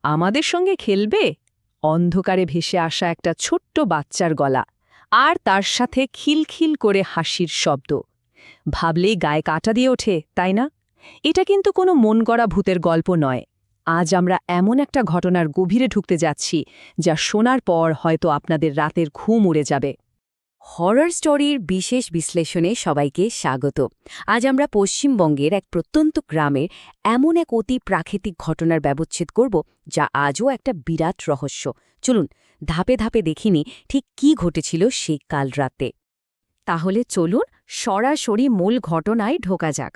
আমাদের সঙ্গে খেলবে? অন্ধকারে ভেসে আসা একটা ছোট্ট বাচ্চার গলা, আর তার সাথে খিলখিল করে হাসির শব্দ। ভাবলেই গায়ে কাঁটা দিয়ে ওঠে, তাই না? এটা কিন্তু কোনো মন গড়া ভূতের গল্প নয়। আজ আমরা এমন একটা ঘটনার গভীরে ঢুকতে যাচ্ছি, যা শোনার পর হয়তো আপনাদের রাতের ঘুম উড়ে যাবে। হরর স্টোরির বিশেষ বিশ্লেষণে সবাইকে স্বাগত। আজ আমরা পশ্চিমবঙ্গের এক প্রত্যন্ত গ্রামের এমন এক অতি প্রাকৃতিক ঘটনার ব্যবচ্ছেদ করব, যা আজও একটা বিরাট রহস্য। চলুন ধাপে ধাপে দেখিনি ঠিক কি ঘটেছিল সেই কাল রাতে। তাহলে চলুন সরাসরি মূল ঘটনায় ঢোকা যাক।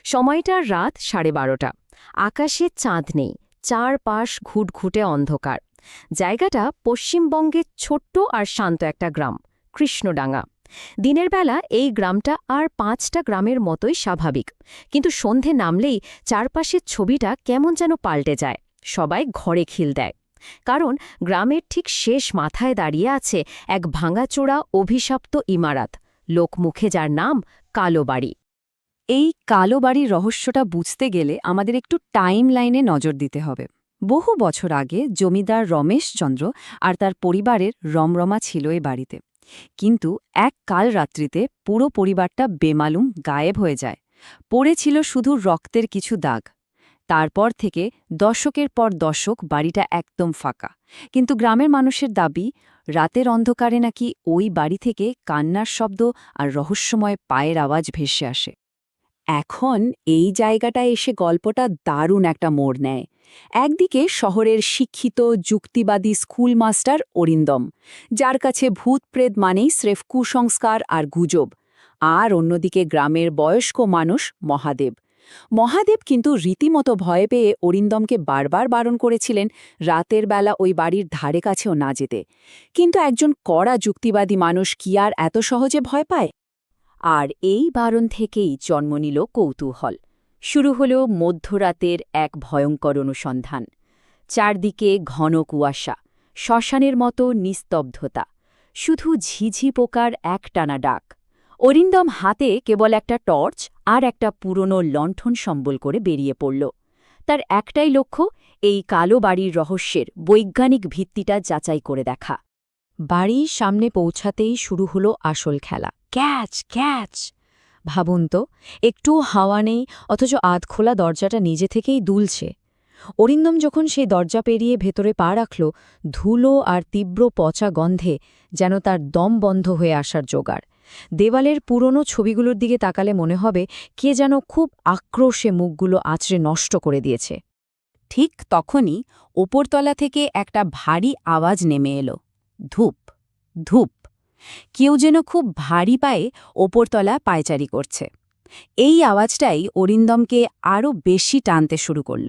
সময়টা রাত 12:30। আকাশে চাঁদ নেই, চারপাশ ঘুটঘুটে অন্ধকার। জায়গাটা পশ্চিমবঙ্গের ছোট্ট আর শান্ত একটা গ্রাম, কৃষ্ণডাঙ্গা। দিনের বেলা এই গ্রামটা আর 5টা গ্রামের মতোই স্বাভাবিক, কিন্তু সন্ধে নামলেই চারপাশের ছবিটা কেমন যেন পাল্টে যায়। সবাই ঘরে খিল দেয়, কারণ গ্রামের ঠিক শেষ মাথায় দাঁড়িয়ে আছে এক ভাঙাচোরা অভিশপ্ত ইমারত, লোকমুখে যার নাম কালো বাড়ি। এই কালো বাড়ির রহস্যটা বুঝতে গেলে আমাদের একটু টাইম লাইনে নজর দিতে হবে। বহু বছর আগে জমিদার রমেশচন্দ্র আর তার পরিবারের রমরমা ছিল এ বাড়িতে। কিন্তু এক কাল রাত্রিতে পুরো পরিবারটা বেমালুম গায়েব হয়ে যায়। পড়েছিল শুধু রক্তের কিছু দাগ। তারপর থেকে দশকের পর দশক বাড়িটা একদম ফাঁকা। কিন্তু গ্রামের মানুষের দাবি, রাতের অন্ধকারে নাকি ওই বাড়ি থেকে কান্নার শব্দ আর রহস্যময় পায়ের আওয়াজ ভেসে আসে। এখন এই জায়গাটায় এসে গল্পটা দারুণ একটা মোড় নেয়। একদিকে শহরের শিক্ষিত যুক্তিবাদী স্কুল মাস্টার অরিন্দম, যার কাছে ভূতপ্রেত মানেই স্রেফ কুসংস্কার আর গুজব। আর অন্যদিকে গ্রামের বয়স্ক মানুষ মহাদেব। মহাদেব কিন্তু রীতিমতো ভয় পেয়ে অরিন্দমকে বারবার বারণ করেছিলেন রাতের বেলা ওই বাড়ির ধারে কাছেও না যেতে। কিন্তু একজন কড়া যুক্তিবাদী মানুষ কি আর এত সহজে ভয় পায়? আর এই বারণ থেকেই জন্ম নিল কৌতূহল। শুরু হল মধ্যরাতের এক ভয়ঙ্কর অনুসন্ধান। চারদিকে ঘন কুয়াশা, শ্মশানের মতো নিস্তব্ধতা, শুধু ঝিঝি পোকার একটানা ডাক। অরিন্দম হাতে কেবল একটা টর্চ আর একটা পুরনো লণ্ঠন সম্বল করে বেরিয়ে পড়ল। তার একটাই লক্ষ্য, এই কালো বাড়ির রহস্যের বৈজ্ঞানিক ভিত্তিটা যাচাই করে দেখা। বাড়ির সামনে পৌঁছাতেই শুরু হলো আসল খেলা। Catch catch! ভাবুন তো, একটু হাওয়া নেই, অথচ আধখোলা দরজাটা নিজে থেকেই দুলছে। অরিন্দম যখন সেই দরজা পেরিয়ে ভেতরে পা রাখল, ধুলো আর তীব্র পচা গন্ধে যেন তার দম বন্ধ হয়ে আসার জোগাড়। দেওয়ালের পুরনো ছবিগুলোর দিকে তাকালে মনে হবে কে যেন খুব আক্রোশে মুখগুলো আঁচড়ে নষ্ট করে দিয়েছে। ঠিক তখনই ওপরতলা থেকে একটা ভারী আওয়াজ নেমে এলো। ধূপ ধূপ! কেউ যেন খুব ভারী পায়ে ওপরতলা পায়চারি করছে। এই আওয়াজটাই অরিন্দমকে আরও বেশি টানতে শুরু করল।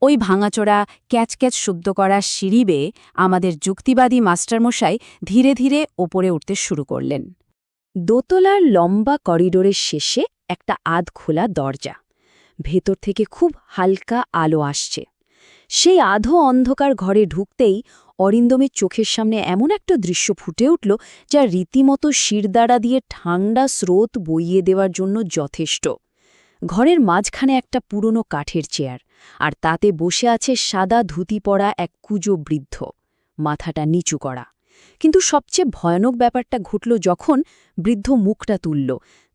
ওই ভাঙাচোরা ক্যাচক্যাচ শব্দ করা সিঁড়ি বেয়ে আমাদের যুক্তিবাদী মাস্টারমশাই ধীরে ধীরে ওপরে উঠতে শুরু করলেন। দোতলার লম্বা করিডোরের শেষে একটা আধখোলা দরজা। ভেতর থেকে খুব হালকা আলো আসছে। সেই আধো অন্ধকার ঘরে ঢুকতেই অরিন্দমের চোখের সামনে এমন একটা দৃশ্য ফুটে উঠল, যা রীতিমতো শিরদাঁড়া দিয়ে ঠান্ডা স্রোত বইয়ে দেওয়ার জন্য যথেষ্ট। ঘরের মাঝখানে একটা পুরনো কাঠের চেয়ার, আর তাতে বসে আছে সাদা ধুতি পরা এক কুঁজো বৃদ্ধ, মাথাটা নিচু করা। কিন্তু সবচেয়ে ভয়ানক ব্যাপারটা ঘটল যখন বৃদ্ধ মুখটা তুলল।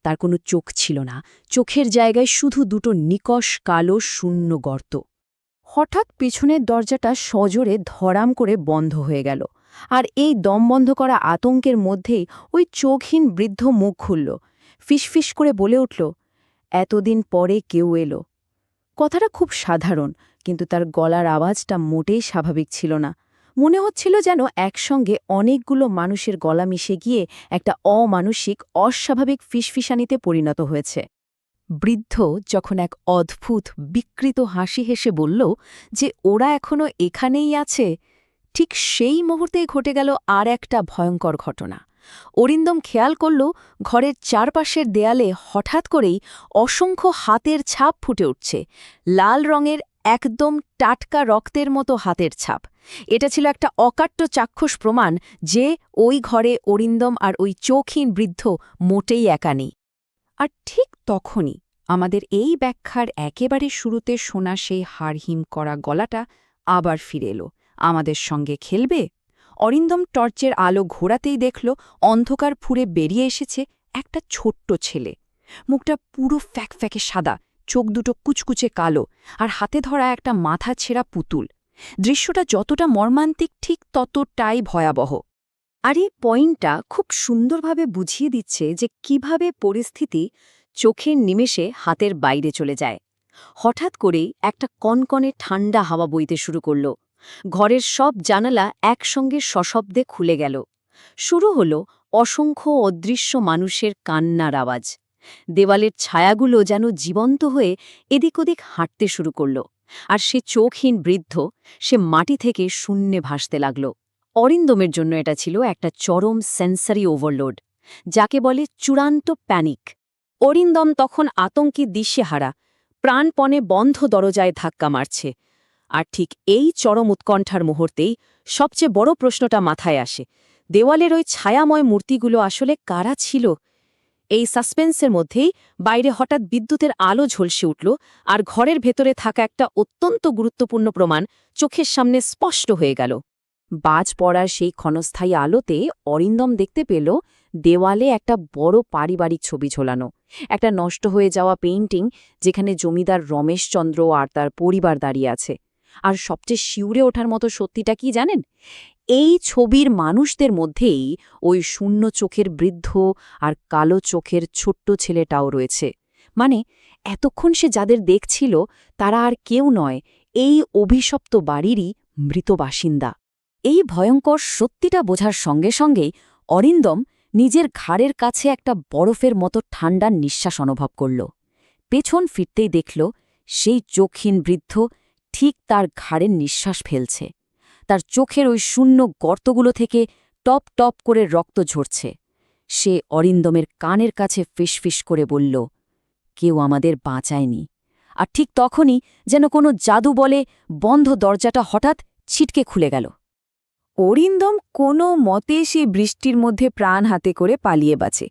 তার কোনো চোখ ছিল না, চোখের জায়গায় শুধু দুটো নিকষ কালো শূন্য গর্ত। হঠাৎ পিছনের দরজাটা সজোরে ধরাম করে বন্ধ হয়ে গেল, আর এই দম বন্ধ করা আতঙ্কের মধ্যেই ওই চোখহীন বৃদ্ধ মুখ খুলল, ফিসফিস করে বলে উঠল, এতদিন পরে কেউ এলো। কথাটা খুব সাধারণ, কিন্তু তার গলার আওয়াজটা মোটেই স্বাভাবিক ছিল না। মনে হচ্ছিল যেন একসঙ্গে অনেকগুলো মানুষের গলা মিশে গিয়ে একটা অমানসিক অস্বাভাবিক ফিসফিসানিতে পরিণত হয়েছে। বৃদ্ধ যখন এক অদ্ভুত বিকৃত হাসি হেসে বলল যে ওরা এখনো এখানেই আছে, ঠিক সেই মুহূর্তেই ঘটে গেল আর একটা ভয়ঙ্কর ঘটনা। অরিন্দম খেয়াল করল ঘরের চারপাশের দেয়ালে হঠাৎ করেই অসংখ্য হাতের ছাপ ফুটে উঠছে, লাল রঙের, একদম টাটকা রক্তের মতো হাতের ছাপ। এটা ছিল একটা অকাট্য চাক্ষুষ প্রমাণ যে ওই ঘরে অরিন্দম আর ওই চোখহীন বৃদ্ধ মোটেই একা নেই। আর ঠিক তখনই আমাদের এই ব্যাখ্যার একেবারে শুরুতে শোনা সেই হাড়হিম করা গলাটা আবার ফিরে এলো। আমাদের সঙ্গে খেলবে? অরিন্দম টর্চের আলো ঘোরাতেই দেখল অন্ধকার ফুঁড়ে বেরিয়ে এসেছে একটা ছোট্ট ছেলে। মুখটা পুরো ফ্যাকফ্যাকে সাদা, চোখ দুটো কুচকুচে কালো, আর হাতে ধরা একটা মাথা ছেঁড়া পুতুল। দৃশ্যটা যতটা মর্মান্তিক ঠিক ততটাই ভয়াবহ। আর এই পয়েন্টটা খুব সুন্দরভাবে বুঝিয়ে দিচ্ছে যে কিভাবে পরিস্থিতি চোখের নিমেষে হাতের বাইরে চলে যায়। হঠাৎ করেই একটা কনকনে ঠান্ডা হাওয়া বইতে শুরু করল। ঘরের সব জানালা একসঙ্গে সশব্দে খুলে গেল। শুরু হল অসংখ্য অদৃশ্য মানুষের কান্নার আওয়াজ। দেওয়ালের ছায়াগুলো যেন জীবন্ত হয়ে এদিক ওদিক হাঁটতে শুরু করল। আর সে চোখহীন বৃদ্ধ, সে মাটি থেকে শূন্যে ভাসতে লাগল। অরিন্দমের জন্য এটা ছিল একটা চরম সেন্সারি ওভারলোড, যাকে বলে চূড়ান্ত প্যানিক। অরিন্দম তখন আতঙ্কে দিশেহারা, প্রাণপণে বন্ধ দরজায় ধাক্কা মারছে। আর ঠিক এই চরম উৎকণ্ঠার মুহূর্তেই সবচেয়ে বড় প্রশ্নটা মাথায় আসে, দেওয়ালের ওই ছায়াময় মূর্তিগুলো আসলে কারা ছিল? এই সাসপেন্সের মধ্যেই বাইরে হঠাৎ বিদ্যুতের আলো ঝলসে উঠল, আর ঘরের ভেতরে থাকা একটা অত্যন্ত গুরুত্বপূর্ণ প্রমাণ চোখের সামনে স্পষ্ট হয়ে গেল। বাজ পড়ার সেই ক্ষণস্থায়ী আলোতে অরিন্দম দেখতে পেল দেওয়ালে একটা বড় পারিবারিক ছবি ঝোলানো, একটা নষ্ট হয়ে যাওয়া পেইন্টিং যেখানে জমিদার রমেশচন্দ্র আর তার পরিবার দাঁড়িয়ে আছে। আর সবচেয়ে শিউরে ওঠার মতো সত্যিটা কি জানেন? এই ছবির মানুষদের মধ্যেই ওই শূন্য চোখের বৃদ্ধ আর কালো চোখের ছোট্ট ছেলেটাও রয়েছে। মানে এতক্ষণ সে যাদের দেখছিল তারা আর কেউ নয়, এই অভিশপ্ত বাড়িরই মৃত বাসিন্দা। এই ভয়ঙ্কর সত্যিটা বোঝার সঙ্গে সঙ্গেই অরিন্দম নিজের ঘাড়ের কাছে একটা বরফের মতো ঠান্ডা নিঃশ্বাস অনুভব করল। পেছন ফিরতেই দেখল সেই চোখহীন বৃদ্ধ ঠিক তার ঘাড়ের নিঃশ্বাস ফেলছে। তার চোখের ওই শূন্য গর্তগুলো থেকে টপ টপ করে রক্ত ঝরছে। সে অরিন্দমের কানের কাছে ফিসফিস করে বলল, কেউ আমাদের বাঁচায়নি। আর ঠিক তখনই যেন কোনো জাদু বলে বন্ধ দরজাটা হঠাৎ ছিটকে খুলে গেল। অরিন্দম কোনো মতে সে বৃষ্টির মধ্যে প্রাণ হাতে করে পালিয়ে বাঁচে।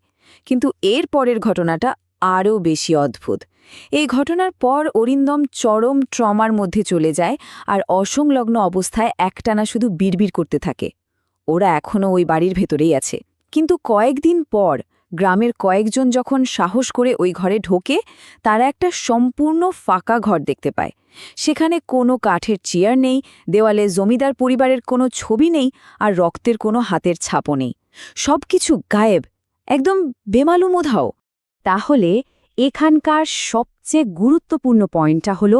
কিন্তু এর পরের ঘটনাটা আরও বেশি অদ্ভুত। এই ঘটনার পর অরিন্দম চরম ট্রমার মধ্যে চলে যায়, আর অসংলগ্ন অবস্থায় একটানা শুধু বিড়বিড় করতে থাকে। ওরা এখনও ওই বাড়ির ভেতরেই আছে। কিন্তু কয়েকদিন পর গ্রামের কয়েকজন যখন সাহস করে ওই ঘরে ঢোকে, তারা একটা সম্পূর্ণ ফাঁকা ঘর দেখতে পায়। সেখানে কোনো কাঠের চেয়ার নেই, দেওয়ালে জমিদার পরিবারের কোনো ছবি নেই, আর রক্তের কোনো হাতের ছাপও নেই। সবকিছু গায়েব, একদম বেমালুম উধাও। তাহলে এখানকার সবচেয়ে গুরুত্বপূর্ণ পয়েন্টটা হল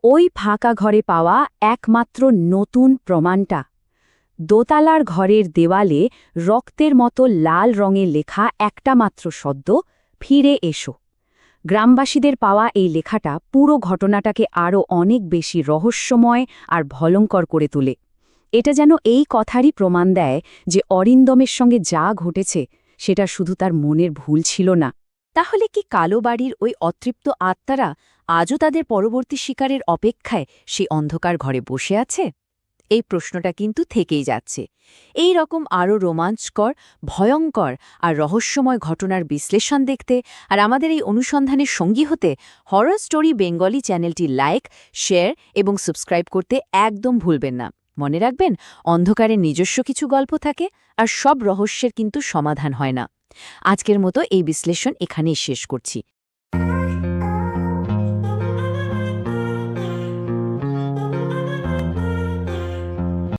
ওই ফাঁকা ঘরে পাওয়া একমাত্র নতুন প্রমাণটা। দোতলার ঘরের দেওয়ালে রক্তের মতো লাল রঙে লেখা একটা মাত্র শব্দ, ফিরে এসো। গ্রামবাসীদের পাওয়া এই লেখাটা পুরো ঘটনাটাকে আরও অনেক বেশি রহস্যময় আর ভয়ঙ্কর করে তোলে। এটা যেন এই কথারই প্রমাণ দেয় যে অরিন্দমের সঙ্গে যা ঘটেছে সেটা শুধু তার মনের ভুল ছিল না। তাহলে কি কালো বাড়ির ওই অতৃপ্ত আত্মারা আজও তাদের পরবর্তী শিকারের অপেক্ষায় সেই অন্ধকার ঘরে বসে আছে? এই প্রশ্নটা কিন্তু থেকেই যাচ্ছে। এই রকম আরও রোমাঞ্চকর, ভয়ঙ্কর আর রহস্যময় ঘটনার বিশ্লেষণ দেখতে আর আমাদের এই অনুসন্ধানের সঙ্গী হতে হরর স্টোরি বেঙ্গলি চ্যানেলটি লাইক, শেয়ার এবং সাবস্ক্রাইব করতে একদম ভুলবেন না। মনে রাখবেন, অন্ধকারে নিজস্ব কিছু গল্প থাকে, আর সব রহস্যের কিন্তু সমাধান হয় না। আজকের মতো এই বিশ্লেষণ এখানেই শেষ করছি।